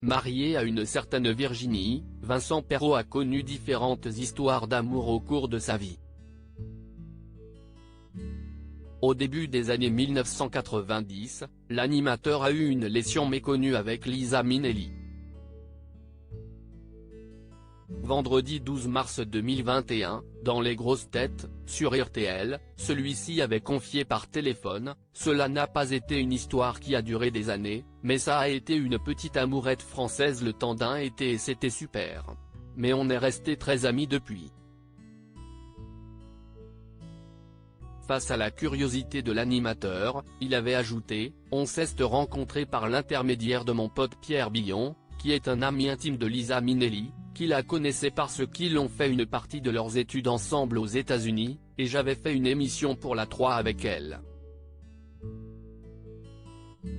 Marié à une certaine Virginie, Vincent Perrault a connu différentes histoires d'amour au cours de sa vie. Au début des années 1990, l'animateur a eu une liaison méconnue avec Liza Minnelli. Vendredi 12 mars 2021, dans Les Grosses Têtes, sur RTL, celui-ci avait confié par téléphone: « Cela n'a pas été une histoire qui a duré des années, mais ça a été une petite amourette française le temps d'un été et c'était super. Mais on est restés très amis depuis. » Face à la curiosité de l'animateur, il avait ajouté: « On s'est rencontrés par l'intermédiaire de mon pote Pierre Billon, qui est un ami intime de Liza Minnelli, qui la connaissait parce qu'ils ont fait une partie de leurs études ensemble aux États-Unis, et j'avais fait une émission pour la 3 avec elle. »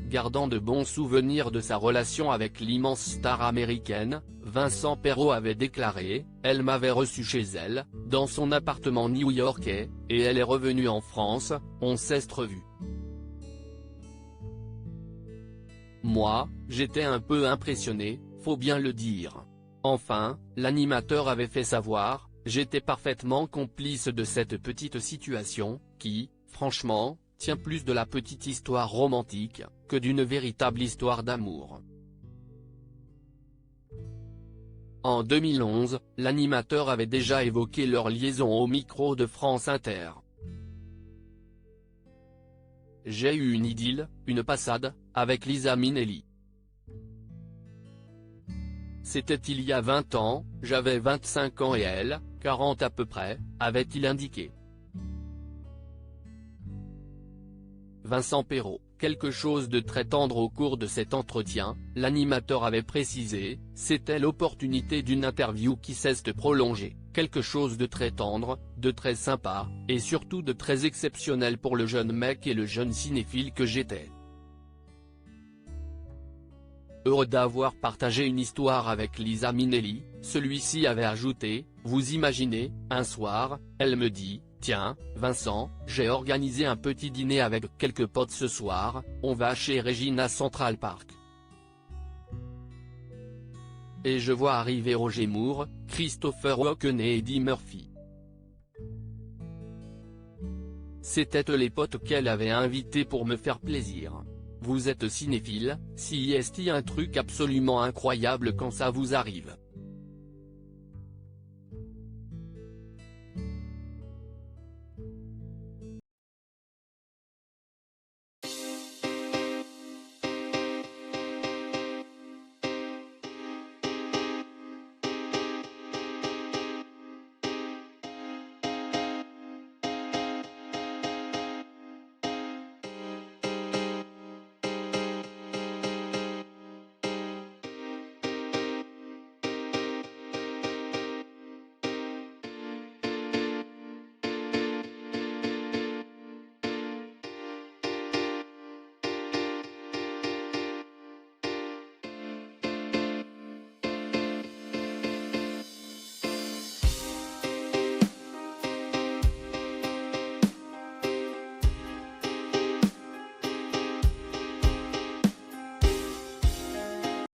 Gardant de bons souvenirs de sa relation avec l'immense star américaine, Vincent Perrault avait déclaré: « Elle m'avait reçu chez elle, dans son appartement new-yorkais, et elle est revenue en France, on s'est revus. Moi, j'étais un peu impressionné, faut bien le dire. Enfin, l'animateur avait fait savoir: j'étais parfaitement complice de cette petite situation, qui, franchement, tient plus de la petite histoire romantique, que d'une véritable histoire d'amour. » En 2011, l'animateur avait déjà évoqué leur liaison au micro de France Inter. « J'ai eu une idylle, une passade, avec Liza Minnelli. C'était il y a 20 ans, j'avais 25 ans et elle, 40 à peu près, avait-il indiqué. » Vincent Perrault, quelque chose de très tendre au cours de cet entretien, l'animateur avait précisé: « C'était l'opportunité d'une interview qui s'est prolongée, quelque chose de très tendre, de très sympa, et surtout de très exceptionnel pour le jeune mec et le jeune cinéphile que j'étais. Heureux d'avoir partagé une histoire avec Liza Minnelli », celui-ci avait ajouté: « Vous imaginez, un soir, elle me dit: « Tiens, Vincent, j'ai organisé un petit dîner avec quelques potes ce soir, on va chez Regina Central Park. » Et je vois arriver Roger Moore, Christopher Walken et Eddie Murphy. C'étaient les potes qu'elle avait invités pour me faire plaisir. Vous êtes cinéphile, si est un truc absolument incroyable quand ça vous arrive. »